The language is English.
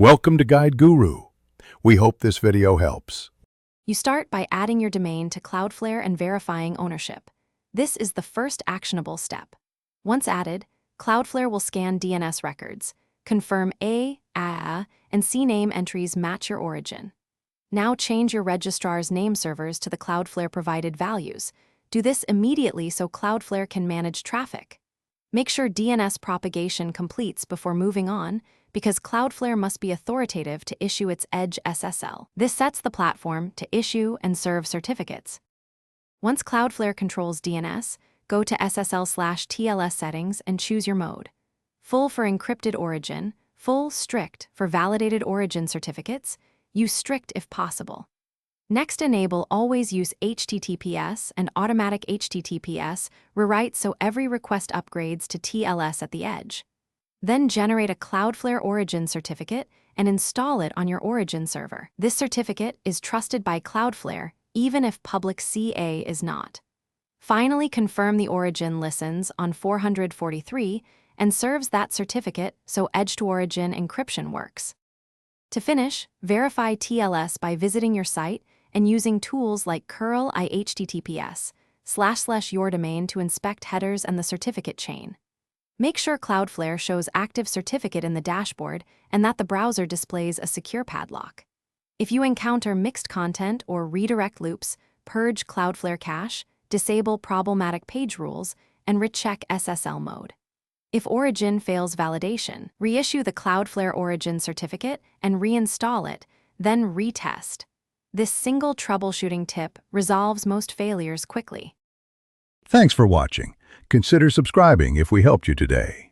Welcome to Guide Guru. We hope this video helps. You start by adding your domain to Cloudflare and verifying ownership. This is the first actionable step. Once added, Cloudflare will scan DNS records, confirm A, and CNAME entries match your origin. Now change your registrar's name servers to the Cloudflare-provided values. Do this immediately so Cloudflare can manage traffic. Make sure DNS propagation completes before moving on, because Cloudflare must be authoritative to issue its Edge SSL. This sets the platform to issue and serve certificates. Once Cloudflare controls DNS, go to SSL/TLS settings and choose your mode. Full for encrypted origin, full strict for validated origin certificates, use strict if possible. Next, enable always use HTTPS and automatic HTTPS rewrite so every request upgrades to TLS at the edge. Then generate a Cloudflare origin certificate and install it on your origin server. This certificate is trusted by Cloudflare even if public CA is not. Finally, confirm the origin listens on 443 and serves that certificate so edge-to-origin encryption works. To finish, verify TLS by visiting your site and using tools like curl IHTTPS//your domain to inspect headers and the certificate chain. Make sure Cloudflare shows active certificate in the dashboard and that the browser displays a secure padlock. If you encounter mixed content or redirect loops, purge Cloudflare cache, disable problematic page rules, and recheck SSL mode. If origin fails validation, reissue the Cloudflare origin certificate and reinstall it, then retest. This single troubleshooting tip resolves most failures quickly. Thanks for watching. Consider subscribing if we helped you today.